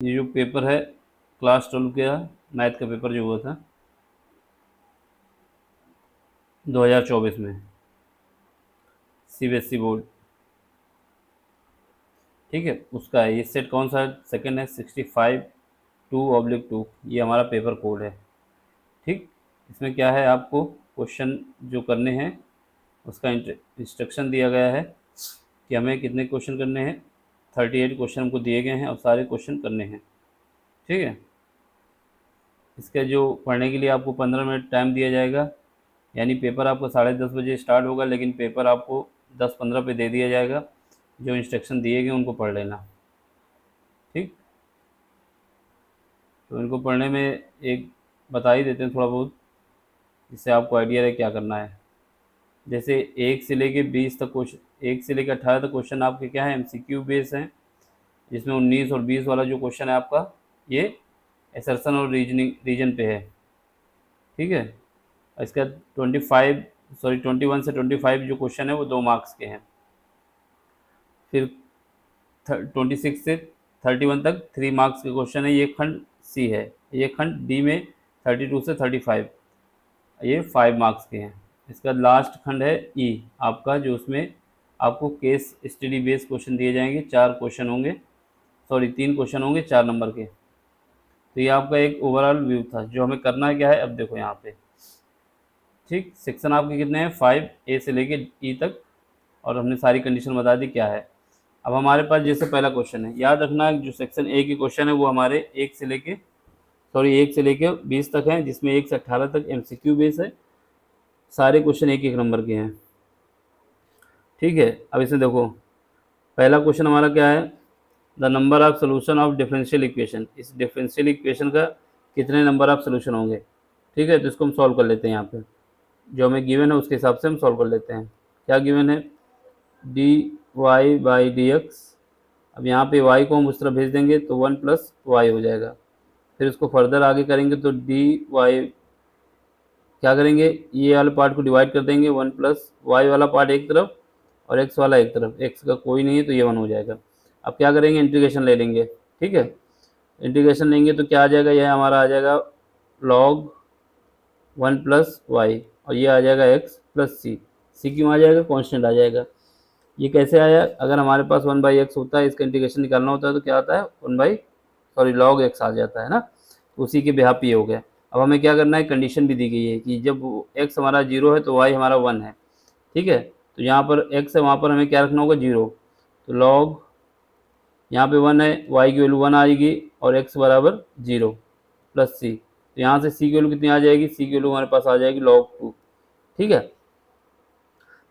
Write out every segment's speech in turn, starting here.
ये जो पेपर है क्लास 12 का मैथ का पेपर जो हुआ था 2024 में, सीबीएसई बोर्ड, ठीक है, उसका है ये सेट। कौन सा सेकंड है? 65/2/2, ये हमारा पेपर कोड है। ठीक, इसमें क्या है, आपको क्वेश्चन जो करने हैं उसका इंस्ट्रक्शन दिया गया है कि हमें कितने क्वेश्चन करने हैं। 38 क्वेश्चन हमको दिए गए हैं और सारे क्वेश्चन करने हैं। ठीक है, इसके जो पढ़ने के लिए आपको 15 मिनट टाइम दिया जाएगा, यानी पेपर आपका 10:30 बजे स्टार्ट होगा, लेकिन पेपर आपको 10:15 पे दे दिया जाएगा। जो इंस्ट्रक्शन दिए गए उनको पढ़ लेना। ठीक, तो इनको पढ़ने में एक बता ही देते हैं थोड़ा बहुत, जिससे आपको आइडिया रहे क्या करना है। जैसे 1 से लेके 20 तक क्वेश्चन, 1 से लेकर 18 तक क्वेश्चन आपके क्या है, एमसीक्यू बेस हैं, जिसमें 19 और 20 वाला जो क्वेश्चन है आपका, ये असर्शन और रीजन पे है। ठीक है, इसका 21 से 25 जो क्वेश्चन है वो 2 मार्क्स के हैं। फिर 26 से 31 तक 3 मार्क्स के क्वेश्चन है। ये खंड सी है। ये खंड डी में 32 से 35, ये 5 मार्क्स के हैं। इसका लास्ट खंड है ई आपका, जो उसमें आपको केस स्टडी बेस्ड क्वेश्चन दिए जाएंगे। 4 क्वेश्चन होंगे, सॉरी 3 क्वेश्चन होंगे 4 नंबर के। तो ये आपका एक ओवरऑल व्यू था। जो हमें करना है क्या है, अब देखो यहाँ पे। ठीक, सेक्शन आपके कितने हैं, 5 ए से लेके ई तक, और हमने सारी कंडीशन बता दी क्या है। अब हमारे पास जैसे पहला क्वेश्चन है, याद रखना जो सेक्शन ए के क्वेश्चन है वो हमारे 1 से लेके 20 तक हैं, जिसमें 1 से 18 तक एमसीक्यू बेस है। सारे क्वेश्चन एक एक नंबर के हैं। ठीक है, अब इसमें देखो पहला क्वेश्चन हमारा क्या है, the number of solution of differential equation. इस डिफरेंशियल इक्वेशन का कितने नंबर ऑफ सोल्यूशन होंगे। ठीक है, तो इसको हम सॉल्व कर लेते हैं। यहाँ पे जो हमें गिवन है उसके हिसाब से हम सॉल्व कर लेते हैं। क्या गिवन है, dy/dx। अब यहाँ पे y को हम उस तरफ भेज देंगे तो 1 + y हो जाएगा। फिर उसको फर्दर आगे करेंगे तो dy, क्या करेंगे, ये वाले पार्ट को डिवाइड कर देंगे, 1 + y वाला पार्ट एक तरफ और x वाला एक तरफ। x का कोई नहीं है तो ये 1 हो जाएगा। अब क्या करेंगे, इंटीग्रेशन ले लेंगे। ठीक है, इंटीग्रेशन लेंगे तो क्या आ जाएगा, यह हमारा आ जाएगा log 1 + y, और ये आ जाएगा x + c। c क्यों आ जाएगा, कांस्टेंट आ जाएगा। ये कैसे आया, अगर हमारे पास 1/x होता है, इसका इंटीग्रेशन निकालना होता है तो क्या आता है, log x आ जाता है ना। उसी के बिहाफ ये हो गया। अब हमें क्या करना है, कंडीशन भी दी गई है कि जब x हमारा 0 है तो y हमारा 1 है। ठीक है, तो यहाँ पर x है, वहाँ पर हमें क्या रखना होगा, 0। तो log यहाँ पे 1 है, y की वैल्यू 1 आएगी और x बराबर 0 + c। तो यहाँ से c की वैल्यू कितनी आ जाएगी, c की वैल्यू हमारे पास आ जाएगी log 2। ठीक है,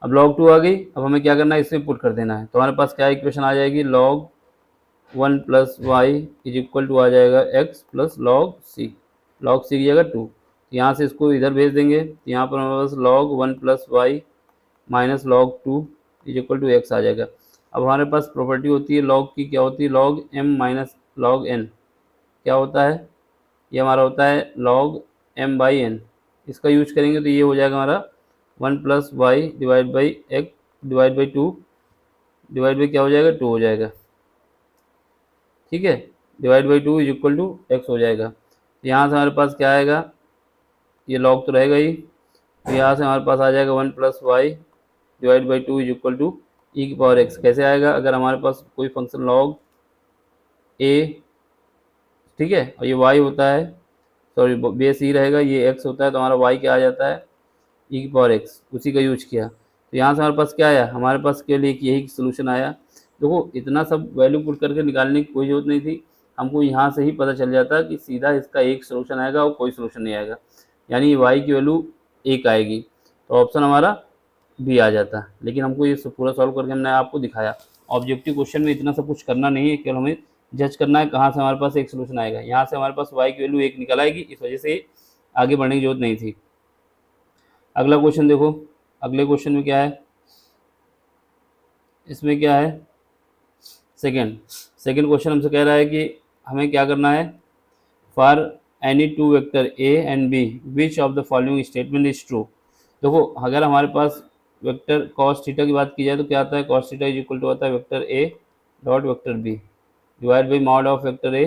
अब log 2 आ गई। अब हमें क्या करना है, इसमें पुट कर देना है। तो हमारे पास क्या इक्वेशन आ जाएगी, log 1 + y = आ जाएगा x + log c। log c की जगह 2। तो यहाँ से इसको इधर भेज देंगे, तो यहाँ पर हमारे पास log 1 + y - log 2 = x आ जाएगा। अब हमारे पास प्रॉपर्टी होती है log की, क्या होती है, log m - log n। क्या होता है, ये हमारा होता है log m/n। इसका यूज करेंगे तो ये हो जाएगा हमारा 1 + y / 2 डिवाइड बाई क्या हो जाएगा, 2 हो जाएगा। ठीक है, /2 = x हो जाएगा। तो यहाँ से हमारे पास क्या आएगा, ये log तो रहेगा ही, तो यहाँ से हमारे पास आ जाएगा 1 + y / 2 = e⁻x। कैसे आएगा, अगर हमारे पास कोई फंक्शन log a, ठीक है, और ये y होता है, सॉरी बेस e रहेगा, ये x होता है, तो हमारा y क्या आ जाता है, e⁻x। उसी का यूज किया। तो यहाँ से हमारे पास क्या आया, हमारे पास केवल एक यही सोल्यूशन आया। देखो इतना सब वैल्यू पुट करके निकालने की कोई ज़रूरत नहीं थी, हमको यहाँ से ही पता चल जाता कि सीधा इसका एक सोल्यूशन आएगा और कोई सोल्यूशन नहीं आएगा, यानी y की वैल्यू 1 आएगी। तो ऑप्शन हमारा बी आ जाता। लेकिन हमको ये पूरा सॉल्व करके हमने आपको दिखाया। ऑब्जेक्टिव क्वेश्चन में इतना सब कुछ करना नहीं है, केवल हमें जज करना है कहाँ से हमारे पास एक सोल्यूशन आएगा। यहाँ से हमारे पास y की वैल्यू 1 निकल आएगी, इस वजह से आगे बढ़ने की जरूरत नहीं थी। अगला क्वेश्चन देखो, अगले क्वेश्चन में क्या है, इसमें क्या है, सेकंड क्वेश्चन हमसे कह रहा है कि हमें क्या करना है, for any 2 vector a and b which of the following statement is true. देखो अगर हमारे पास वेक्टर cos थीटा की बात की जाए तो क्या आता है, cos थीटा = आता है vector a dot vector b divide by mod of vector a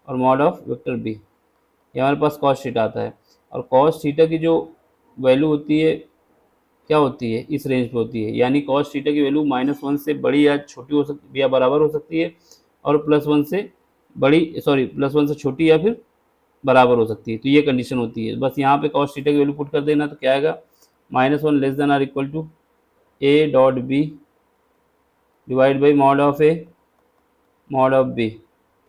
और मॉड ऑफ वेक्टर बी, ये हमारे पास कॉस थीटा आता है। और कॉस थीटा की जो वैल्यू होती है क्या होती है, इस रेंज पे होती है, यानी कॉस थीटा की वैल्यू -1 से बड़ी या छोटी हो सकती या बराबर हो सकती है, और +1 से +1 से छोटी या फिर बराबर हो सकती है। तो ये कंडीशन होती है। बस यहाँ पे कॉस थीटा की वैल्यू पुट कर देना, तो क्या आएगा, -1 less than or equal to A dot B divide by mod of B.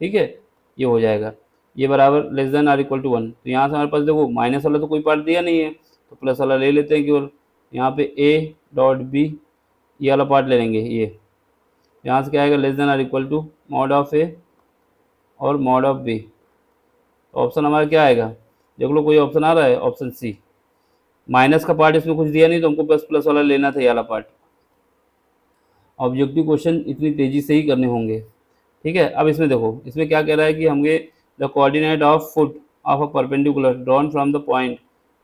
ठीक है, ये हो जाएगा, ये बराबर less than or equal to 1। तो यहाँ से हमारे पास देखो माइनस वाला तो कोई पार्ट दिया नहीं है, तो प्लस वाला ले लेते हैं केवल। यहाँ पे ए डॉट बी, ये वाला पार्ट ले लेंगे, ये यहाँ से क्या आएगा, less than or equal to mod of a और मॉड ऑफ बी। ऑप्शन हमारा क्या आएगा, देख लो, कोई ऑप्शन आ रहा है, ऑप्शन सी। माइनस का पार्ट इसमें कुछ दिया नहीं, तो हमको प्लस प्लस वाला लेना था, ये वाला पार्ट। ऑब्जेक्टिव क्वेश्चन इतनी तेज़ी से ही करने होंगे। ठीक है, अब इसमें देखो, इसमें क्या कह रहा है कि हमें the coordinate of foot of a perpendicular drawn from the point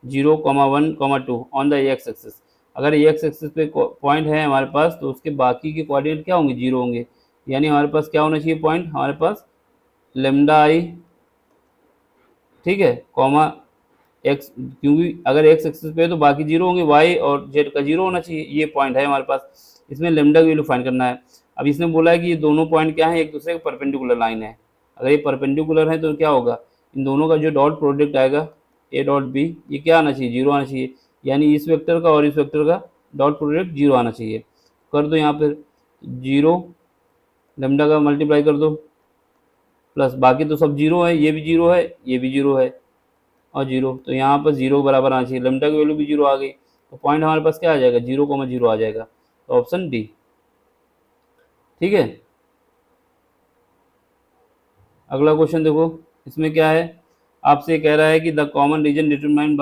0, 1, 2 on the x axis. अगर एक्स एक्सिस पे पॉइंट है हमारे पास, तो उसके बाकी के कोऑर्डिनेट क्या होंगे, 0 होंगे। यानी हमारे पास क्या होना चाहिए पॉइंट, हमारे पास लेमडा आई, ठीक है, कॉमा एक्स, क्योंकि अगर एक्स एक्सिस पे है तो बाकी 0 होंगे, वाई और जेड का 0 होना चाहिए। ये पॉइंट है हमारे पास, इसमें लेमडा की वैल्यू फाइंड करना है। अब इसने बोला है कि ये दोनों पॉइंट क्या है, एक दूसरे के परपेंडिकुलर लाइन है। अगर ये परपेंडिकुलर है तो क्या होगा, इन दोनों का जो डॉट प्रोडक्ट आएगा ए डॉट बी, ये क्या आना चाहिए, 0 आना चाहिए। यानी इस वेक्टर का और इस वेक्टर का डॉट प्रोडक्ट 0 आना चाहिए। कर दो यहाँ पर 0, लेमडा का मल्टीप्लाई कर दो, प्लस बाकी तो सब 0 है, ये भी 0 है, ये भी 0 है और 0, तो यहाँ पर 0 बराबर आना चाहिए, लेमडा की वैल्यू भी 0 आ गई, तो पॉइंट हमारे पास क्या आ जाएगा, 0,0 आ जाएगा। तो ऑप्शन डी। ठीक है, अगला क्वेश्चन देखो, इसमें क्या है, आपसे कह रहा है कि the common region determined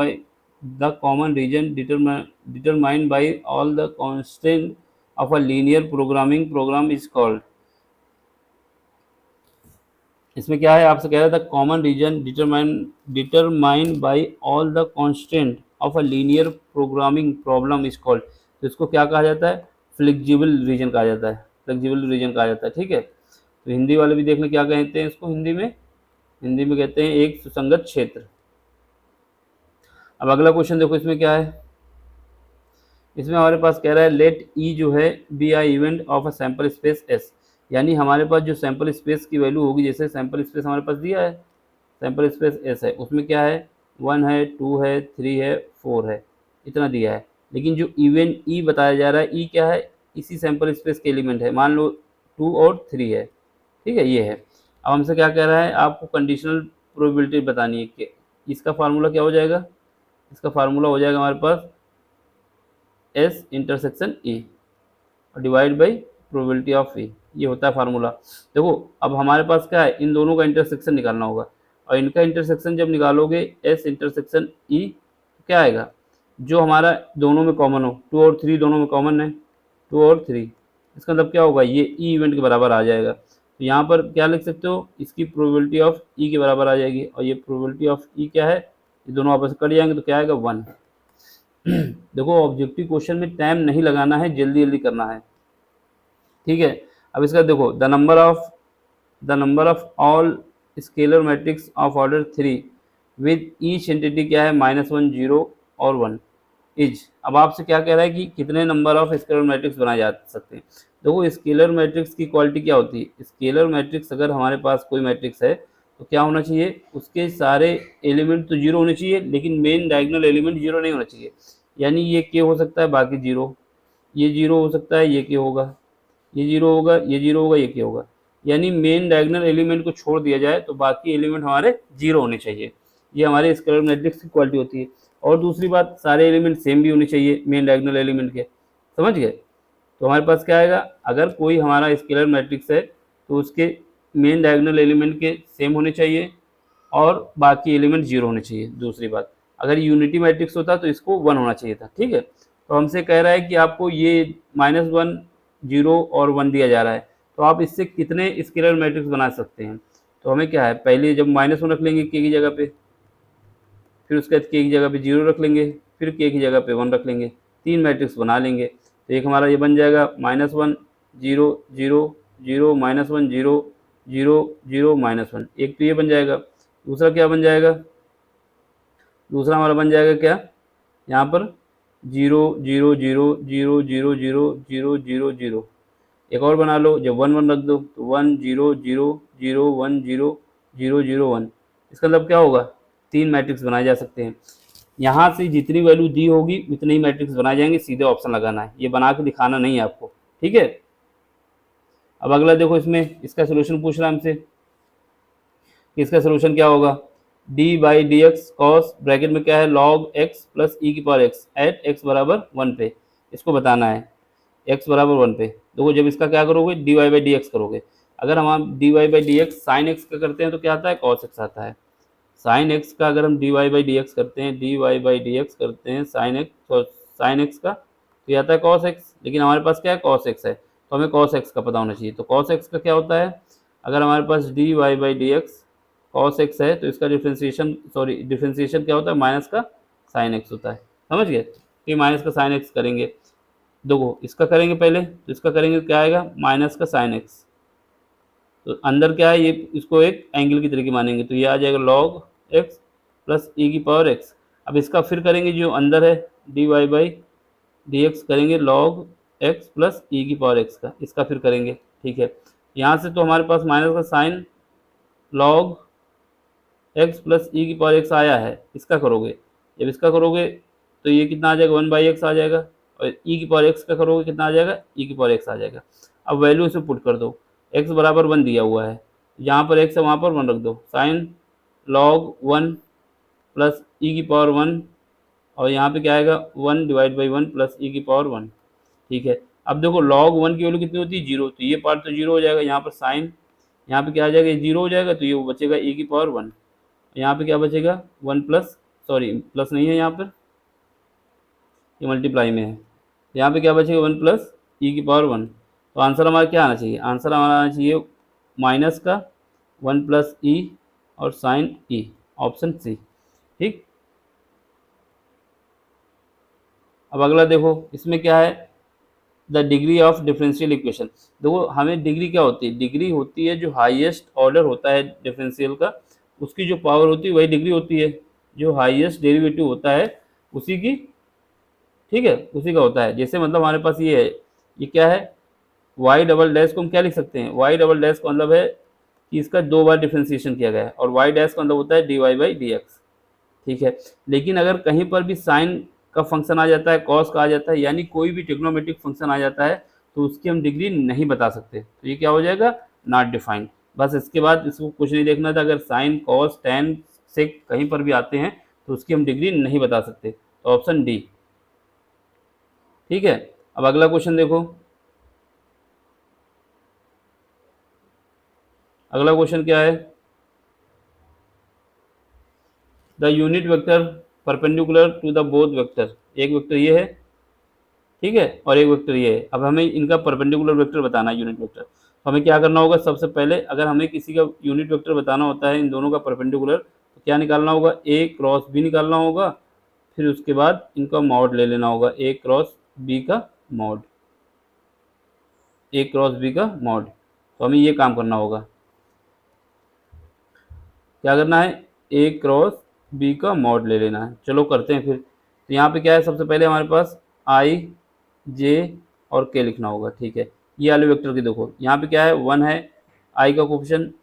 by all the constant of a linear programming program is called. इसमें क्या है, आपसे कह रहा था common region determined by all the constant of a linear programming problem is called. तो इसको क्या कहा जाता है, फ्लेक्सिबल रीजन कहा जाता है, फ्लेक्सिबल रीजन कहा जाता है। ठीक है, तो हिंदी वाले भी देखने क्या कहते हैं इसको, हिंदी में कहते हैं एक सुसंगत क्षेत्र। अब अगला क्वेश्चन देखो, इसमें क्या है, इसमें हमारे पास कह रहा है लेट ई जो है be I event of a sample space S. यानी हमारे पास जो सैंपल स्पेस की वैल्यू होगी, जैसे सैंपल स्पेस हमारे पास दिया है, सैंपल स्पेस एस है, उसमें क्या है, 1 है, 2 है, 3 है, 4 है, इतना दिया है। लेकिन जो इवेंट ई बताया जा रहा है, ई क्या है, इसी सैंपल स्पेस के एलिमेंट है, मान लो 2 और 3 है। ठीक है, ये है। अब हमसे क्या कह रहा है, आपको कंडीशनल प्रोबेबिलिटी बतानी है कि इसका फार्मूला क्या हो जाएगा, इसका फार्मूला हो जाएगा हमारे पास एस इंटरसेक्शन ई और डिवाइड बाई प्रोबेबिलिटी ऑफ ई, ये होता है फार्मूला। देखो अब हमारे पास क्या है, इन दोनों का इंटरसेक्शन निकालना होगा, और इनका इंटरसेक्शन जब निकालोगे एस इंटरसेक्शन ई, तो क्या आएगा, जो हमारा दोनों में कॉमन हो, 2 और 3 दोनों में कॉमन है, 2 और 3, इसका मतलब क्या होगा, ये ई इवेंट के बराबर आ जाएगा। तो यहाँ पर क्या लिख सकते हो, इसकी प्रोबेबिलिटी ऑफ ई के बराबर आ जाएगी, और ये प्रोबेबिलिटी ऑफ ई क्या है, ये दोनों आपस में कट जाएंगे, तो क्या आएगा 1। देखो ऑब्जेक्टिव क्वेश्चन में टाइम नहीं लगाना है, जल्दी जल्दी करना है। ठीक है, अब इसका देखो, the number of all scalar matrix of order 3 with each entity क्या है, -1, 0 और 1 इज। अब आपसे क्या कह रहा है कि कितने नंबर ऑफ स्केलर मैट्रिक्स बनाए जा सकते हैं। देखो स्केलर मैट्रिक्स की क्वालिटी क्या होती है, स्केलर मैट्रिक्स अगर हमारे पास कोई मैट्रिक्स है, तो क्या होना चाहिए, उसके सारे एलिमेंट तो 0 होने चाहिए, लेकिन मेन डायगोनल एलिमेंट 0 नहीं होना चाहिए। यानी ये के हो सकता है, बाकी 0, ये 0 हो सकता है, ये के होगा, ये 0 होगा, ये 0 होगा, ये क्या होगा। यानी मेन डायगोनल एलिमेंट को छोड़ दिया जाए तो बाकी एलिमेंट हमारे 0 होने चाहिए। ये हमारे स्केलर मैट्रिक्स की क्वालिटी होती है। और दूसरी बात, सारे एलिमेंट सेम भी होने चाहिए मेन डायगोनल एलिमेंट के, समझ गए। तो हमारे पास क्या आएगा, अगर कोई हमारा स्केलर मैट्रिक्स है तो उसके मेन डायगोनल एलिमेंट के सेम होने चाहिए और बाकी एलिमेंट 0 होने चाहिए। दूसरी बात, अगर यूनिटी मैट्रिक्स होता तो इसको 1 होना चाहिए था। ठीक है, तो हमसे कह रहा है कि आपको ये -1, 0 और 1 दिया जा रहा है, तो आप इससे कितने स्केलर मैट्रिक्स बना सकते हैं। तो हमें क्या है, पहले जब -1 रख लेंगे के की जगह पे, फिर उसके बाद के की जगह पे 0 रख लेंगे, फिर के की जगह पे 1 रख लेंगे, 3 मैट्रिक्स बना लेंगे। तो एक हमारा ये बन जाएगा -1, 0, 0, 0, -1, 0, 0 0 -1, एक तो ये बन जाएगा। दूसरा क्या बन जाएगा, दूसरा हमारा बन जाएगा क्या, यहाँ पर 0 0 0 0 0 0 0 0 0। एक और बना लो, जब 1 1 रख दो तो 1 0 0 0 1 0 0 0 1। इसका मतलब क्या होगा, 3 मैट्रिक्स बनाए जा सकते हैं। यहाँ से जितनी वैल्यू दी होगी उतने ही मैट्रिक्स बनाए जाएंगे, सीधे ऑप्शन लगाना है, ये बना के दिखाना नहीं है आपको, ठीक है। अब अगला देखो, इसमें इसका सोल्यूशन पूछ रहा है हमसे, इसका सोल्यूशन क्या होगा, D by d x cos bracket में क्या है लॉग एक्स प्लस ई की पावर एक्स एट एक्स बराबर 1 पे, इसको बताना है एक्स बराबर 1 पे। देखो जब इसका क्या करोगे, d y by d x करोगे, अगर हम d y by d x sine x का करते हैं तो क्या आता है, कॉस एक्स आता है। साइन एक्स का अगर हम d y by d x करते हैं, d y by d x करते हैं साइन एक्स का, तो ये आता है कॉस एक्स, लेकिन हमारे पास क्या है, कॉस एक्स है, तो हमें कॉस एक्स का पता होना चाहिए। तो कॉस एक्स का क्या होता है, अगर हमारे पास d y by d x cos x है तो इसका डिफ्रेंसिएशन क्या होता है, माइनस का साइन एक्स होता है, समझ गए। तो ये माइनस का साइन एक्स करेंगे, देखो इसका करेंगे पहले, तो इसका करेंगे क्या आएगा, माइनस का साइन एक्स, तो अंदर क्या है, ये इसको एक एंगल की तरीके मानेंगे, तो ये आ जाएगा लॉग एक्स प्लस ई की पावर एक्स। अब इसका फिर करेंगे जो अंदर है, d y by d x करेंगे लॉग एक्स प्लस ई की पावर एक्स का, इसका फिर करेंगे, ठीक है। यहाँ से तो हमारे पास माइनस का sign log x plus e की पावर एक्स आया है, इसका करोगे, जब इसका करोगे तो ये कितना आ जाएगा, 1/x आ जाएगा, और ई की पावर एक्स का करोगे कितना आ जाएगा, ई की पावर एक्स आ जाएगा। अब वैल्यू इसे पुट कर दो, एक्स बराबर 1 दिया हुआ है, यहाँ पर एक्स है वहाँ पर 1 रख दो, साइन लॉग 1 प्लस ई की पावर 1, और यहाँ पे क्या आएगा 1 डिवाइड बाई 1 प्लस ई की पावर 1, ठीक है। अब देखो लॉग 1 की वैल्यू कितनी होती है, 0, तो ये पार्ट तो 0 हो जाएगा, यहाँ पर साइन, यहाँ पे क्या आ जाएगा, ये 0 हो जाएगा, तो ये बचेगा ई की पावर 1, यहाँ पे क्या बचेगा 1 प्लस, सॉरी प्लस नहीं है यहाँ पर, ये मल्टीप्लाई में है, यहाँ पे क्या बचेगा 1 प्लस ई की पावर 1। तो आंसर हमारा क्या आना चाहिए, आंसर हमारा आना चाहिए माइनस का 1 प्लस ई और साइन ई, ऑप्शन सी, ठीक। अब अगला देखो, इसमें क्या है, the degree of differential equation. देखो हमें डिग्री क्या होती है, डिग्री होती है जो हाईएस्ट ऑर्डर होता है डिफरेंशियल का, उसकी जो पावर होती है वही डिग्री होती है, जो हाईएस्ट डेरिवेटिव होता है उसी की, ठीक है, उसी का होता है। जैसे मतलब हमारे पास ये है, ये क्या है, वाई डबल डैश को हम क्या लिख सकते हैं, वाई डबल डैश का मतलब है कि इसका 2 बार डिफ्रेंसिएशन किया गया है, और वाई डैश का मतलब होता है d y by d x, ठीक है। लेकिन अगर कहीं पर भी साइन का फंक्शन आ जाता है, कॉस का आ जाता है, यानी कोई भी ट्रिग्नोमेट्रिक फंक्शन आ जाता है, तो उसकी हम डिग्री नहीं बता सकते, तो ये क्या हो जाएगा, नॉट डिफाइंड। बस इसके बाद इसको कुछ नहीं देखना था, अगर साइन कॉस टेन से कहीं पर भी आते हैं तो उसकी हम डिग्री नहीं बता सकते, तो ऑप्शन डी, ठीक है। अब अगला क्वेश्चन देखो, अगला क्वेश्चन क्या है, the unit vector perpendicular to the both vector, एक वेक्टर ये है, ठीक है, और एक वेक्टर ये है। अब हमें इनका परपेंडिकुलर वेक्टर बताना है, यूनिट वेक्टर, तो हमें क्या करना होगा, सबसे पहले अगर हमें किसी का यूनिट वेक्टर बताना होता है इन दोनों का परपेंडिकुलर, तो क्या निकालना होगा, ए क्रॉस बी निकालना होगा, फिर उसके बाद इनका मॉड ले लेना होगा, ए क्रॉस बी का मॉड, ए क्रॉस बी का मॉड। तो हमें ये काम करना होगा, क्या करना है, ए क्रॉस बी का मॉड ले लेना है। चलो करते हैं फिर। तो यहाँ पे क्या है, सबसे पहले हमारे पास आई जे और के लिखना होगा, ठीक है। ये वाले वेक्टर की देखो, यहाँ पे क्या है, 1 है, आई का कोफिशिएंट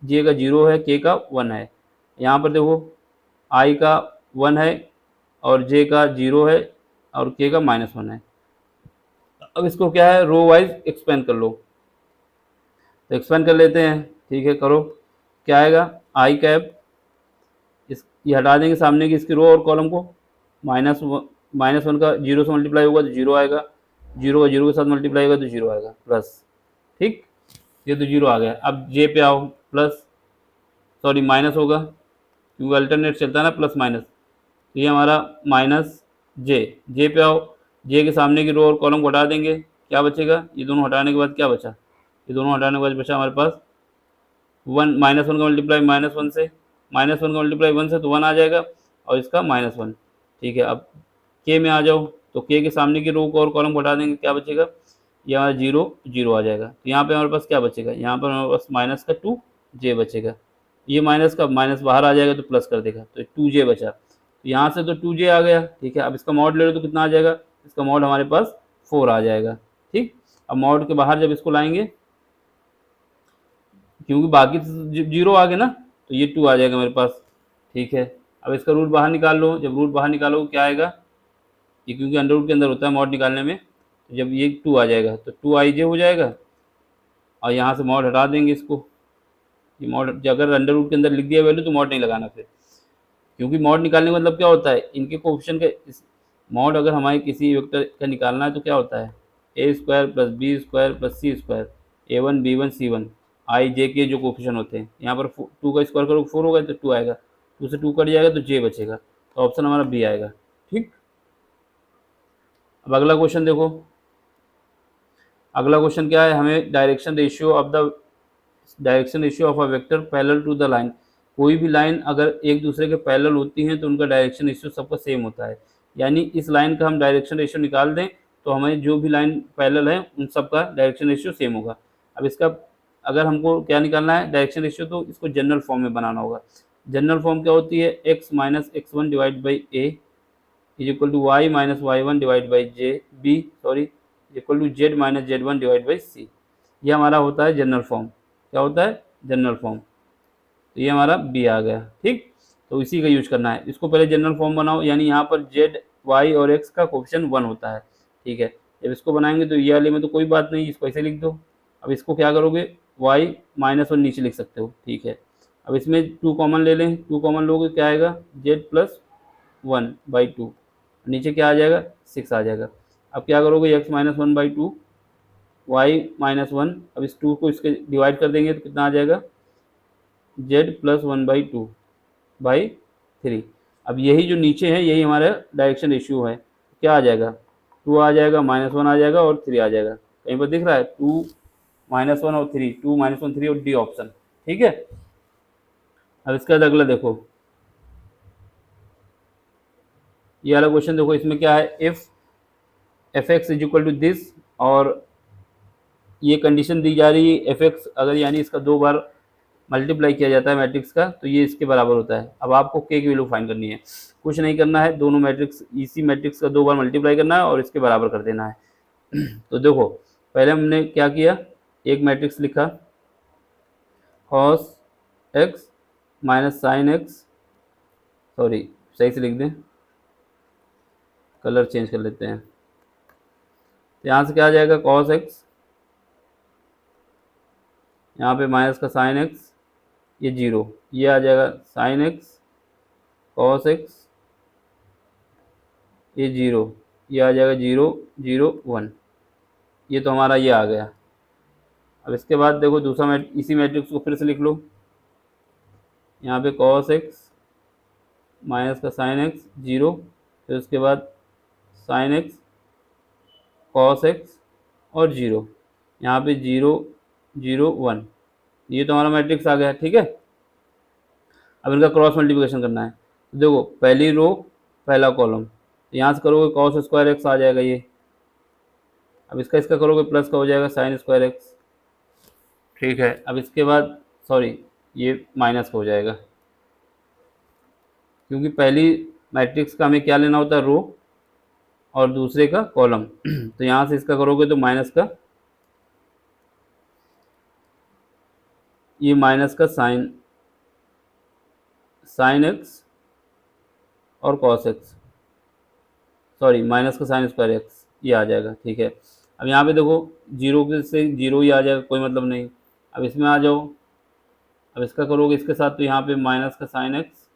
जे का 0 है, के का 1 है। यहाँ पर देखो आई का 1 है और जे का 0 है और के का -1 है। अब इसको क्या है, रो वाइज एक्सपेंड कर लो, तो एक्सपेंड कर लेते हैं, ठीक है, करो। क्या आएगा, आई कैप, इस ये हटा देंगे सामने की इसकी रो और कॉलम को, -1 का 0 से मल्टीप्लाई होगा तो 0 आएगा, 0 का 0 के साथ मल्टीप्लाई होगा तो 0 आएगा, प्लस, ठीक, ये तो 0 आ गया। अब जे पे आओ, प्लस, सॉरी माइनस होगा क्योंकि अल्टरनेट चलता है ना, प्लस माइनस, तो ये हमारा माइनस जे पे आओ, जे के सामने की रो और कॉलम को हटा देंगे, क्या बचेगा, ये दोनों हटाने के बाद क्या बचा, ये दोनों हटाने के बाद बचा हमारे पास 1, -1 का मल्टीप्लाई -1 से, -1 का मल्टीप्लाई 1 से तो 1 आ जाएगा, और इसका -1, ठीक है। अब के में आ जाओ, तो के के सामने की रो को और कॉलम को हटा देंगे, क्या बचेगा, ये हमारा 0 0 आ जाएगा। तो यहाँ पे हमारे पास क्या बचेगा, यहाँ पर हमारे पास माइनस का 2j बचेगा। ये माइनस का माइनस बाहर आ जाएगा तो प्लस कर देगा, तो 2j बचा। तो यहाँ से तो 2j आ गया, ठीक है। अब इसका मॉड ले लो तो कितना आ जाएगा, इसका मॉड हमारे पास 4 आ जाएगा, ठीक। अब मॉड के बाहर जब इसको लाएंगे, क्योंकि बाकी जीरो आ गए ना, तो ये 2 आ जाएगा मेरे पास, ठीक है। अब इसका रूट बाहर निकाल लो, जब रूट बाहर निकालो क्या आएगा, ये क्योंकि अंडर रूट के अंदर होता है मॉड निकालने में, तो जब ये 2 आ जाएगा तो 2i हो जाएगा। और यहाँ से मॉड हटा देंगे इसको, ये मॉड अगर अंडर रूट के अंदर लिख दिया वैल्यू तो मॉड नहीं लगाना फिर, क्योंकि मॉड निकालने का मतलब क्या होता है, इनके कोएफिशिएंट का मॉड अगर हमारे किसी वेक्टर का निकालना है तो क्या होता है, a square plus b square plus c square, a1 b1 c1 i j के जो कोएफिशिएंट होते हैं, यहाँ पर 2 का स्क्वायर करो 4 होगा तो 2 आएगा, 2 से 2 कट जाएगा तो j बचेगा, तो ऑप्शन हमारा बी आएगा, ठीक। अब अगला क्वेश्चन देखो, अगला क्वेश्चन क्या है, हमें direction ratio of a vector parallel to the line, कोई भी लाइन अगर एक दूसरे के पैरेलल होती हैं तो उनका डायरेक्शन रेशियो सबका सेम होता है। यानी इस लाइन का हम डायरेक्शन रेशियो निकाल दें तो हमें जो भी लाइन पैरेलल है उन सब का डायरेक्शन रेशियो सेम होगा। अब इसका अगर हमको क्या निकालना है डायरेक्शन रेशियो, तो इसको जनरल फॉर्म में बनाना होगा। जनरल फॉर्म क्या होती है, x minus x1 divide by a is equal to y minus y1 divide by equal to z minus z1 divide by c. ये हमारा होता है जनरल फॉर्म, क्या होता है जनरल फॉर्म, तो ये हमारा बी आ गया, ठीक। तो इसी का यूज करना है, इसको पहले जनरल फॉर्म बनाओ, यानी यहाँ पर z y और x का कोएफिशिएंट 1 होता है, ठीक है। जब इसको बनाएंगे तो ये वाले में तो कोई बात नहीं, इसको ऐसे लिख दो। अब इसको क्या करोगे, y माइनस 1 नीचे लिख सकते हो, ठीक है। अब इसमें 2 कॉमन ले लें, 2 कॉमन लोगे क्या आएगा z प्लस 1/2, नीचे क्या आ जाएगा 6 आ जाएगा। अब क्या करोगे x माइनस 1/2 y माइनस 1, अब इस 2 को इसके डिवाइड कर देंगे तो कितना आ जाएगा z प्लस 1/2/3। अब यही जो नीचे है यही हमारा डायरेक्शन रेशियो है, क्या आ जाएगा 2 आ जाएगा, -1 आ जाएगा और 3 आ जाएगा। कहीं पर दिख रहा है 2 -1 और 3, 2 -1 3 और डी ऑप्शन, ठीक है। अब इसका अगला देखो, ये वाला क्वेश्चन देखो, इसमें क्या है, if fx is equal to this, और ये कंडीशन दी जा रही है fx अगर यानी इसका 2 बार मल्टीप्लाई किया जाता है मैट्रिक्स का तो ये इसके बराबर होता है। अब आपको k की वैल्यू फाइंड करनी है, कुछ नहीं करना है, दोनों मैट्रिक्स इसी मैट्रिक्स का 2 बार मल्टीप्लाई करना है और इसके बराबर कर देना है। तो देखो पहले हमने क्या किया, एक मैट्रिक्स लिखा cos x minus sine x, sorry सही से लिख दें, कलर चेंज कर लेते हैं। तो यहाँ से क्या आ जाएगा cos x, यहाँ पे माइनस का साइन x, ये 0, ये आ जाएगा साइन x cos x, ये 0, ये आ जाएगा 0 0 1, ये तो हमारा ये आ गया। अब इसके बाद देखो दूसरा इसी मैट्रिक्स को फिर से लिख लो, यहाँ पे cos x माइनस का साइन x 0, फिर उसके बाद साइन x cos x और 0, यहाँ पे 0 0 1, ये तो हमारा मैट्रिक्स आ गया, ठीक है। अब इनका क्रॉस मल्टीप्लिकेशन करना है, तो देखो पहली रो पहला कॉलम, तो यहाँ से करोगे cos स्क्वायर x आ जाएगा ये, अब इसका करोगे प्लस का हो जाएगा साइन स्क्वायर x, ठीक है। अब इसके बाद सॉरी ये माइनस का हो जाएगा, क्योंकि पहली मैट्रिक्स का हमें क्या लेना होता है रो और दूसरे का कॉलम। तो यहाँ से इसका करोगे तो माइनस का, ये माइनस का साइन एक्स और कॉस एक्स, सॉरी माइनस का साइन स्क्वायर एक्स, ये आ जाएगा, ठीक है। अब यहाँ पे देखो 0 से 0 ही आ जाएगा, कोई मतलब नहीं। अब इसमें आ जाओ, अब इसका करोगे इसके साथ तो यहाँ पे माइनस का साइन एक्स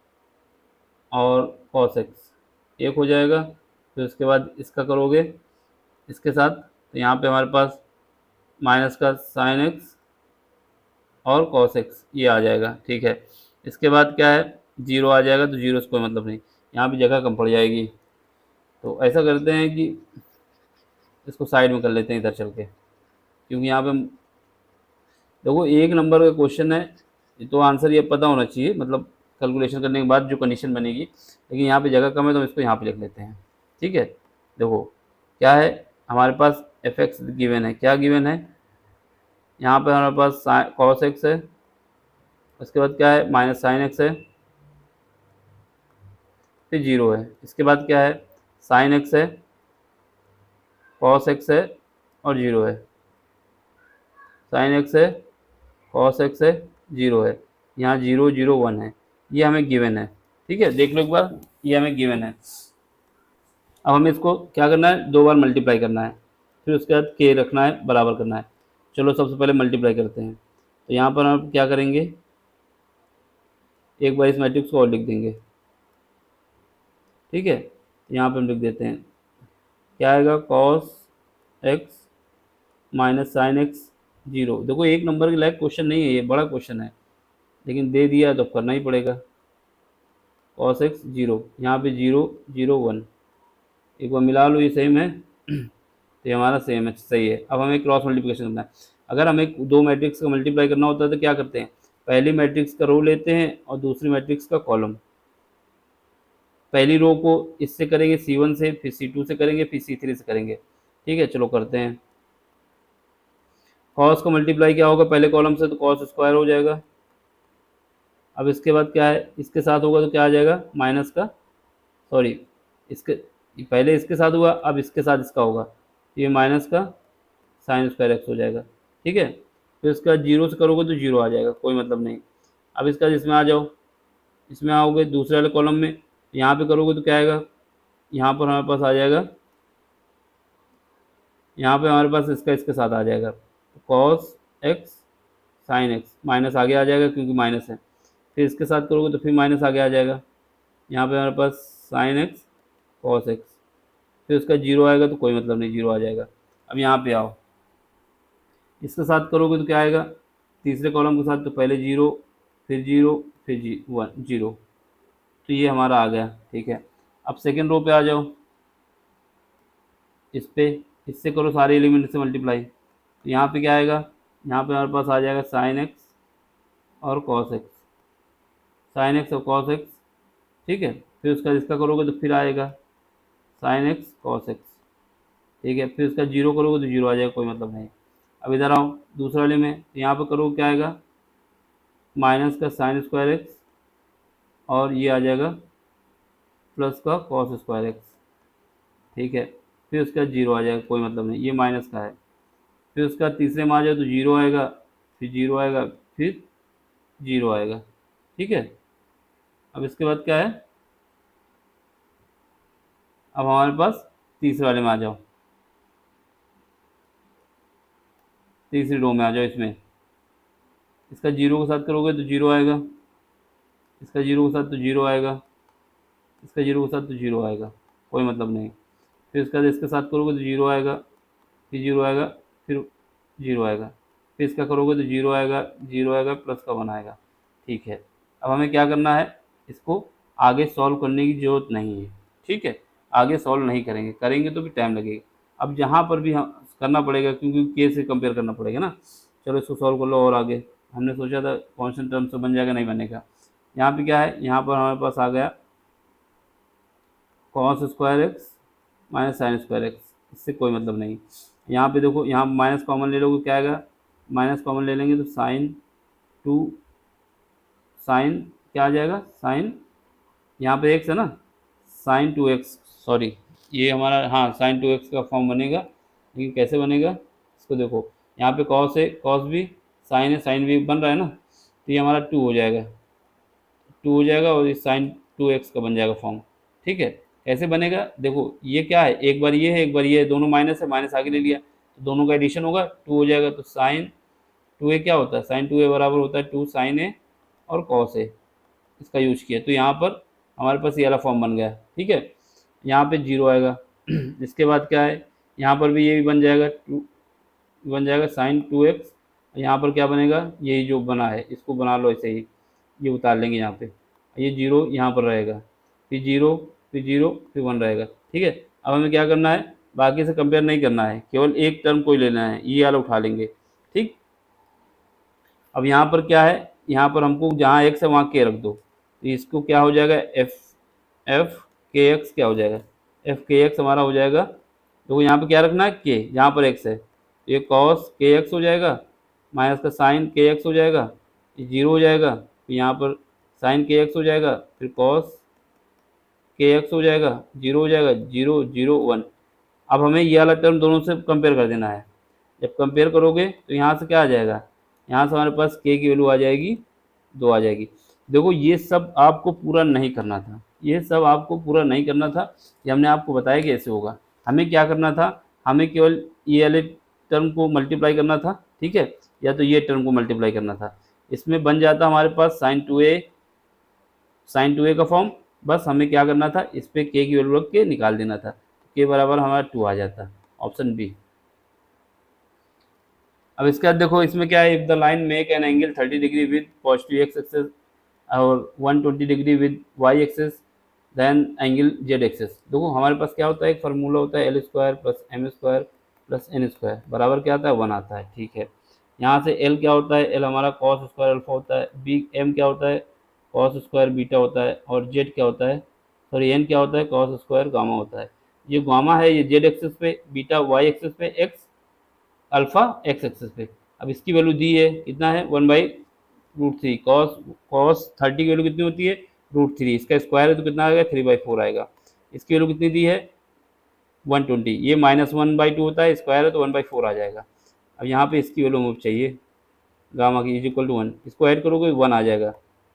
और कॉस एक्स एक हो जाएगा, फिर उसके बाद इसका करोगे इसके साथ तो यहाँ पे हमारे पास माइनस का साइन एक्स और कॉस एक्स ये आ जाएगा, ठीक है। इसके बाद क्या है 0 आ जाएगा, तो 0 से कोई मतलब नहीं, यहाँ पे जगह कम पड़ जाएगी। तो ऐसा करते हैं कि इसको साइड में कर लेते हैं इधर चल के, क्योंकि यहाँ पे देखो 1 नंबर का क्वेश्चन है तो आंसर ये पता होना चाहिए, मतलब कैलकुलेशन करने के बाद जो कंडीशन बनेगी, लेकिन यहाँ पे जगह कम है तो हम इसको यहाँ पे लिख लेते हैं, ठीक है। देखो क्या है हमारे पास एफ एक्स गिवन है, क्या गिवन है, यहाँ पे हमारे पास कॉस एक्स है, उसके बाद क्या है माइनस साइन एक्स है, फिर जीरो है, इसके बाद क्या है साइन एक्स है, कॉस एक्स है और जीरो है, साइन एक्स है, कॉस एक्स है, जीरो है, यहाँ जीरो जीरो वन है, ये हमें गिवन है। ठीक है, देख लो एक बार, ये हमें गिवन है। अब हमें इसको क्या करना है, दो बार मल्टीप्लाई करना है, फिर उसके बाद के रखना है, बराबर करना है। चलो सबसे पहले मल्टीप्लाई करते हैं, तो यहाँ पर हम क्या करेंगे, एक बार इस मैट्रिक्स को और लिख देंगे। ठीक है, यहाँ पर हम लिख देते हैं, क्या आएगा cos x minus sine x zero. देखो एक नंबर के लायक क्वेश्चन नहीं है, ये बड़ा क्वेश्चन है, लेकिन दे दिया तो करना ही पड़ेगा। कॉस एक्स जीरो, यहाँ पे जीरो जीरो वन, एक बार मिला लो, ये सेम है तो ये हमारा सेम है, सही है। अब हमें क्रॉस मल्टीप्लिकेशन करना है। अगर हमें दो मैट्रिक्स का मल्टीप्लाई करना होता है तो क्या करते हैं, पहली मैट्रिक्स का रो लेते हैं और दूसरी मैट्रिक्स का कॉलम। पहली रो को इससे करेंगे C1 से, फिर C2 से करेंगे, फिर C3 से करेंगे। ठीक है, चलो करते हैं। कॉस का मल्टीप्लाई क्या होगा पहले कॉलम से, तो कॉस स्क्वायर हो जाएगा। अब इसके बाद क्या है, इसके साथ होगा तो क्या आ जाएगा माइनस का, सॉरी इसके पहले इसके साथ हुआ, अब इसके साथ इसका होगा, ये माइनस का साइन स्क्वायर एक्स हो जाएगा। ठीक है, फिर इसका जीरो से करोगे तो जीरो आ जाएगा, कोई मतलब नहीं। अब इसका इसमें आ जाओ, इसमें आओगे दूसरे वाले कॉलम में, यहाँ पे करोगे तो क्या आएगा, यहाँ पर हमारे पास आ जाएगा, यहाँ पे हमारे पास इसका इसके साथ आ जाएगा, cos x sine x, minus आगे आ जाएगा क्योंकि माइनस है, फिर इसके साथ करोगे तो फिर माइनस आगे आ जाएगा, यहाँ पे हमारे पास साइन एक्स कॉस एक्स, फिर उसका जीरो आएगा तो कोई मतलब नहीं, जीरो आ जाएगा। अब यहाँ पे आओ, इसके साथ करोगे तो क्या आएगा, तीसरे कॉलम के साथ तो पहले जीरो, फिर जीरो, फिर वन जीरो, तो ये हमारा आ गया। ठीक है, अब सेकेंड रो पे आ जाओ, इस पे इससे करो सारे एलिमेंट से मल्टीप्लाई, तो यहाँ पे क्या आएगा, यहाँ पे हमारे पास आ जाएगा साइन एक्स और कॉस एक्स, साइन एक्स और कॉस एक्स। ठीक है, फिर उसका इसका करोगे तो फिर आएगा साइन एक्स कॉस एक्स। ठीक है, फिर उसका जीरो करोगे तो जीरो आ जाएगा, कोई मतलब नहीं। अब इधर आओ दूसरे वाले में, तो यहाँ पे करोगे क्या आएगा माइनस का साइन स्क्वायर एक्स और ये आ जाएगा प्लस का कॉस स्क्वायर एक्स। ठीक है, फिर उसका जीरो आ जाएगा, कोई मतलब नहीं, ये माइनस का है। फिर उसका तीसरे में आ जाए तो जीरो आएगा, फिर जीरो आएगा, फिर जीरो आएगा। ठीक है, अब इसके बाद क्या है, अब हमारे पास तीसरे वाले में आ जाओ, तीसरी रो में आ जाओ, इसमें इसका जीरो के साथ करोगे तो जीरो आएगा, इसका जीरो के साथ तो जीरो आएगा, इसका जीरो के साथ तो जीरो आएगा, कोई मतलब नहीं। फिर इसका इसके साथ करोगे तो जीरो आएगा, फिर जीरो आएगा, फिर जीरो आएगा, फिर इसका करोगे तो जीरो आएगा, जीरो आएगा, प्लस का वन आएगा। ठीक है, अब हमें क्या करना है, इसको आगे सॉल्व करने की ज़रूरत नहीं है। ठीक है, आगे सॉल्व नहीं करेंगे, करेंगे तो भी टाइम लगेगा। अब जहाँ पर भी हम करना पड़ेगा क्योंकि के से कंपेयर करना पड़ेगा ना। चलो इसको सॉल्व कर लो, और आगे हमने सोचा था कॉन्स्टेंट टर्म से बन जाएगा, नहीं बनेगा। यहाँ पे क्या है, यहाँ पर हमारे पास आ गया cos square x minus sine square x, इससे कोई मतलब नहीं। यहाँ पे देखो, यहाँ माइनस कॉमन ले लोगे क्या आएगा, माइनस कॉमन ले लेंगे तो साइन क्या आ जाएगा, साइन यहाँ पे एक्स है ना, साइन टू एक्स, सॉरी ये हमारा, हाँ साइन टू एक्स का फॉर्म बनेगा, लेकिन कैसे बनेगा इसको देखो, यहाँ पे कॉस है, कॉस भी साइन है, साइन भी बन रहा है ना, तो ये हमारा टू हो जाएगा, टू हो जाएगा और ये साइन टू एक्स का बन जाएगा फॉर्म। ठीक है, कैसे बनेगा देखो, ये क्या है, एक बार ये है एक बार ये है, दोनों माइनस है, माइनस आगे ले लिया तो दोनों का एडिशन होगा, टू हो जाएगा। तो साइन टू ए क्या होता है, साइन टू ए बराबर होता है टू साइन ए और कॉस ए, इसका यूज किया तो यहाँ पर हमारे पास ये वाला फॉर्म बन गया। ठीक है, यहाँ पे जीरो आएगा इसके बाद क्या है, यहाँ पर भी ये भी बन जाएगा, टू बन जाएगा साइन टू एक्स, यहाँ पर क्या बनेगा, यही जो बना है इसको बना लो ऐसे ही, ये उतार लेंगे यहाँ पे, ये जीरो यहाँ पर रहेगा, फिर जीरो, फिर जीरो, फिर वन रहेगा। ठीक है, अब हमें क्या करना है, बाकी से कंपेयर नहीं करना है, केवल एक टर्म कोई लेना है, ये वाला उठा लेंगे। ठीक, अब यहाँ पर क्या है, यहाँ पर हमको जहाँ एक्स है वहाँ के रख दो, तो इसको क्या हो जाएगा, एफ के एक्स क्या हो जाएगा, एफ के एक्स हमारा हो जाएगा देखो यहाँ पे क्या रखना है, के, यहाँ पर एक्स है, ये कॉस के एक्स हो जाएगा, माइनस का साइन के एक्स हो जाएगा, ये जीरो हो जाएगा, फिर यहाँ पर साइन के एक्स हो जाएगा, फिर कॉस के एक्स हो जाएगा, जीरो हो जाएगा, जीरो जीरो वन। अब हमें ये वाला टर्म दोनों से कंपेयर कर देना है। जब कंपेयर करोगे तो यहाँ से क्या आ जाएगा, यहाँ से हमारे पास के की वैल्यू आ जाएगी 2 आ जाएगी। देखो ये सब आपको पूरा नहीं करना था, ये सब आपको पूरा नहीं करना था, ये हमने आपको बताया कि ऐसे होगा। हमें क्या करना था, हमें केवल ये वाले टर्म को मल्टीप्लाई करना था, ठीक है, या तो ये टर्म को मल्टीप्लाई करना था। इसमें बन जाता हमारे पास sin 2a का फॉर्म। बस हमें क्या करना था, इस पर के की वैल्यू रख के निकाल देना था, के बराबर हमारा 2 आ जाता, ऑप्शन बी। अब इसके बाद देखो इसमें क्या है, if the line make an angle 30 degree with positive x axis और 120 degree with y axis then angle z axis. देखो हमारे पास क्या होता है, एक फार्मूला होता है, l square plus m square plus n square बराबर क्या आता है, 1 आता है, ठीक है। यहाँ से एल क्या होता है, एल हमारा कॉस स्क्वायर अल्फा होता है, बी एम क्या होता है, कॉस स्क्वायर बीटा होता है, और जेड क्या होता है, सॉरी एन क्या होता है, कॉस स्क्वायर गामा होता है। ये गामा है, ये जेड एक्सेस पे, बीटा वाई एक्सेस पे, एक्स अल्फा एक्स एक्सेस पे। अब इसकी वैल्यू दी है, कितना है, 1/√3। कॉस 30 की वैल्यू कितनी होती है, √3, इसका स्क्वायर है तो कितना आएगा, 3/4 आएगा। इसकी वैल्यू कितनी दी है, 120, ये -1/2 होता है, स्क्वायर है तो 1/4 आ जाएगा। अब यहाँ पे इसकी वैल्यू हमें चाहिए, गामा की = 1, इसको ऐड करोगे 1 आ जाएगा।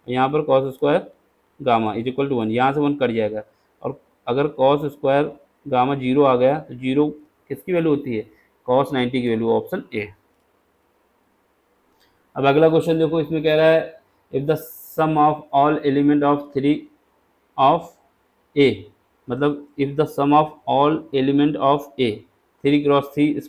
यहाँ पर कॉस स्क्वायर गामा = 1, यहाँ से 1 कट जाएगा, और अगर कॉस स्क्वायर गामा 0 आ गया तो 0 किसकी वैल्यू होती है, cos 90 की वैल्यू, ऑप्शन ए। अब अगला क्वेश्चन देखो, इसमें कह रहा है if the sum of all element of 3 of a, मतलब if the sum of all element of a 3x3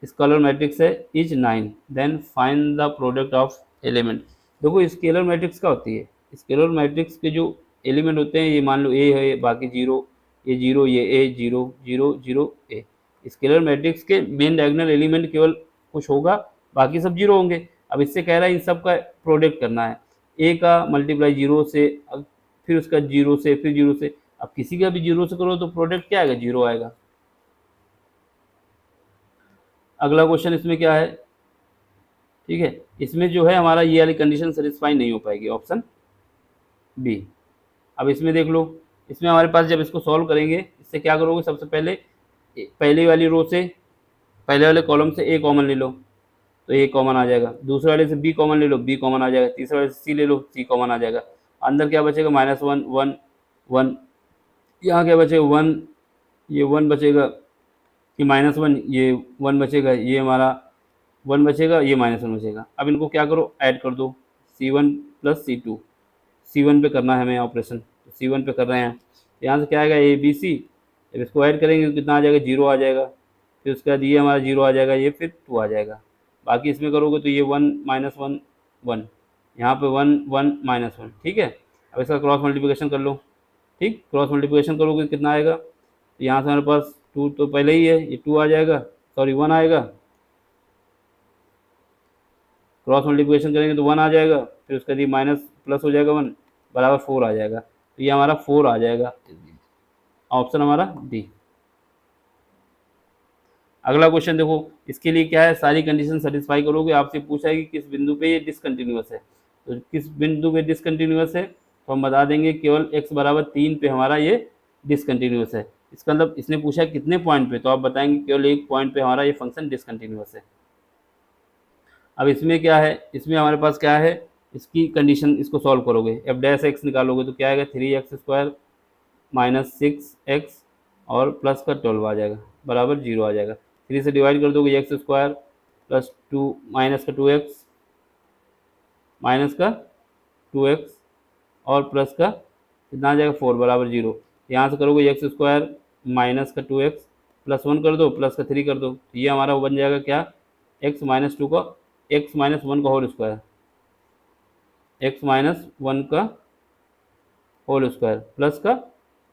scalar matrix है is 9, then find the product of element. देखो स्केलर मैट्रिक्स क्या होती है, स्केलर मैट्रिक्स के जो element होते हैं, ये मान लो ए है, बाकी जीरो, ये जीरो, ये ए, जीरो जीरो जीरो ए। स्केलर मैट्रिक्स के मेन डायगोनल एलिमेंट केवल कुछ होगा, बाकी सब जीरो होंगे। अब इससे कह रहा है इन सब का प्रोडक्ट करना है, ए का मल्टीप्लाई जीरो से, फिर उसका जीरो से, फिर जीरो से। अब किसी का भी जीरो से करो तो प्रोडक्ट क्या आएगा, जीरो आएगा। अगला क्वेश्चन इसमें क्या है, ठीक है, इसमें जो है हमारा ये वाली कंडीशन सेटिस्फाई नहीं हो पाएगी, ऑप्शन बी। अब इसमें देख लो, इसमें हमारे पास जब इसको सॉल्व करेंगे, इससे क्या करोगे, सबसे पहले पहले वाली रो से, पहले वाले कॉलम से ए कॉमन ले लो तो ए कॉमन आ जाएगा, दूसरे वाले से बी कॉमन ले लो, बी कॉमन आ जाएगा, तीसरे वाले से सी ले लो, सी कॉमन आ जाएगा। अंदर क्या बचेगा, -1 1 1, यहाँ क्या बचेगा 1, ये 1 बचेगा, कि -1, ये 1 बचेगा, ये हमारा 1 बचेगा, ये -1 बचेगा। अब इनको क्या करो, ऐड कर दो, C1 + C2, C1 पे करना है हमें ऑपरेशन, तो C1 पे कर रहे हैं। यहाँ से क्या आएगा, ABC, जब इसको ऐड करेंगे तो कितना आ जाएगा, 0 आ जाएगा, फिर उसके बाद ये हमारा 0 आ जाएगा, ये फिर 2 आ जाएगा। बाकी इसमें करोगे तो ये 1 -1 1, यहाँ पे 1 1 -1, ठीक है। अब इसका क्रॉस मल्टीप्लिकेशन कर लो, ठीक, क्रॉस मल्टीप्लिकेशन करोगे कितना आएगा, तो यहाँ से हमारे पास 2 तो पहले ही है, ये 2 आ जाएगा, सॉरी 1 आएगा, क्रॉस मल्टीप्लिकेशन करेंगे तो 1 आ जाएगा, फिर उसका दी माइनस प्लस हो जाएगा 1 बराबर 4 आ जाएगा, तो ये हमारा 4 आ जाएगा, ऑप्शन हमारा डी। अगला क्वेश्चन देखो, इसके लिए क्या है, सारी कंडीशन सेटिस्फाई करोगे, आपसे पूछा है कि किस बिंदु पे ये डिसकंटिन्यूअस है, तो किस बिंदु पे डिसकंटिन्यूअस है, तो हम बता देंगे केवल x बराबर 3 पे हमारा ये डिसकंटिन्यूअस है। इसका मतलब इसने पूछा है कितने पॉइंट पे, तो आप बताएंगे केवल एक पॉइंट पे हमारा ये फंक्शन डिसकंटिन्यूअस है। अब इसमें क्या है, इसमें हमारे पास क्या है, इसकी कंडीशन, इसको सॉल्व करोगे, f' निकालोगे तो क्या आएगा, 3x² -6x और प्लस का 12 आ जाएगा, बराबर 0 आ जाएगा। 3 से डिवाइड कर दोगे, x² प्लस 2 माइनस का 2x माइनस का 2x और प्लस का कितना आ जाएगा, 4 बराबर 0। यहाँ से करोगे x² माइनस का 2x प्लस 1 कर दो, प्लस का 3 कर दो, तो ये हमारा बन जाएगा क्या, x - 2 का x - 1 का होल स्क्वायर, x - 1 का होल स्क्वायर प्लस का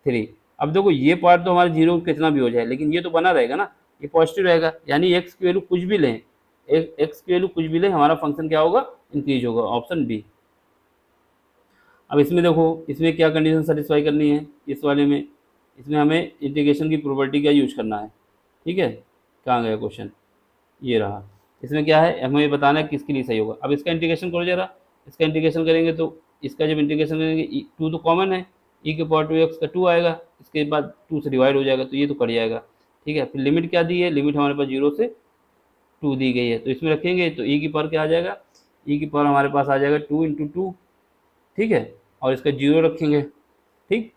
3। अब देखो ये पार्ट तो हमारा 0 कितना भी हो जाए, लेकिन ये तो बना रहेगा ना, ये पॉजिटिव रहेगा, यानी x की वैल्यू कुछ भी लें, x की वैल्यू कुछ भी लें, हमारा फंक्शन क्या होगा, इंक्रीज होगा, ऑप्शन बी। अब इसमें देखो, इसमें क्या कंडीशन सेटिस्फाई करनी है, इस वाले में इसमें हमें इंटीग्रेशन की प्रॉपर्टी का यूज करना है। ठीक है, कहाँ गया क्वेश्चन, ये रहा। इसमें क्या है, हमें ये बताना है किसके लिए सही होगा। अब इसका इंटीग्रेशन करो जरा, इसका इंटीग्रेशन करेंगे तो इसका जब इंटीग्रेशन करेंगे, टू तो कॉमन है, ई के पावर टू एक्स का टू आएगा, इसके बाद टू से डिवाइड हो जाएगा, तो ये तो कट जाएगा। ठीक है, फिर लिमिट क्या दी है, लिमिट हमारे पास 0 से 2 दी गई है, तो इसमें रखेंगे तो ई की पावर क्या आ जाएगा, ई की पावर हमारे पास आ जाएगा 2 इंटू 2। ठीक है, और इसका 0 रखेंगे। ठीक,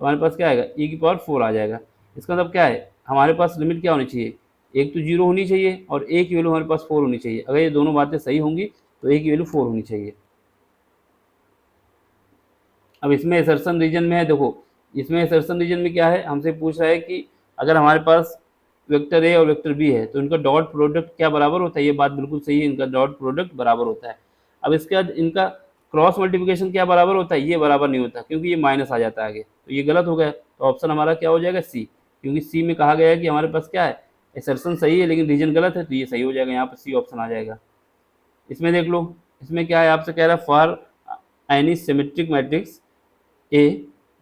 तो हमारे पास क्या आएगा, ई की पावर 4 आ जाएगा। इसका मतलब क्या है, हमारे पास लिमिट क्या होनी चाहिए, एक तो 0 होनी चाहिए और ए की वैल्यू हमारे पास 4 होनी चाहिए। अगर ये दोनों बातें सही होंगी तो ए की वैल्यू 4 होनी चाहिए। अब इसमें असर्शन रीजन में है, देखो इसमें असर्शन रीजन में क्या है, हमसे पूछ रहा है कि अगर हमारे पास वेक्टर ए और वेक्टर बी है तो इनका डॉट प्रोडक्ट क्या बराबर होता है, ये बात बिल्कुल सही है, इनका डॉट प्रोडक्ट बराबर होता है। अब इसके बाद इनका क्रॉस मल्टीप्लिकेशन क्या बराबर होता है, ये बराबर नहीं होता, क्योंकि ये माइनस आ जाता है आगे, तो ये गलत हो गया। तो ऑप्शन हमारा क्या हो जाएगा, सी, क्योंकि सी में कहा गया है कि हमारे पास क्या है, असर्शन सही है लेकिन रीजन गलत है, तो ये सही हो जाएगा, यहाँ पर सी ऑप्शन आ जाएगा। इसमें देख लो, इसमें क्या है, आपसे कह रहा है for any symmetric matrix A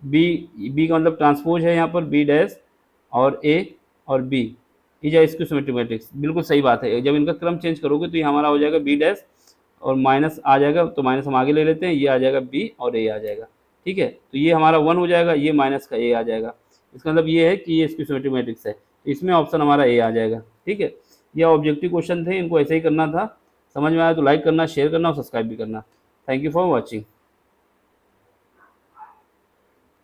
B, B का मतलब ट्रांसपोज है यहाँ पर, बी डैश और ए और B is a skew symmetric matrix. बिल्कुल सही बात है, जब इनका क्रम चेंज करोगे तो ये हमारा हो जाएगा बी डैश और माइनस आ जाएगा, तो माइनस हम आगे ले लेते हैं, ये आ जाएगा बी और ए आ जाएगा। ठीक है, तो ये हमारा 1 हो जाएगा, ये माइनस का ए आ जाएगा। इसका मतलब ये है कि ये स्क्यू सिमेट्रिक मैट्रिक्स है, तो इसमें ऑप्शन हमारा ए आ जाएगा। ठीक है, ये ऑब्जेक्टिव क्वेश्चन थे, इनको ऐसे ही करना था। समझ में आया तो लाइक करना, शेयर करना और सब्सक्राइब भी करना। Thank you for watching.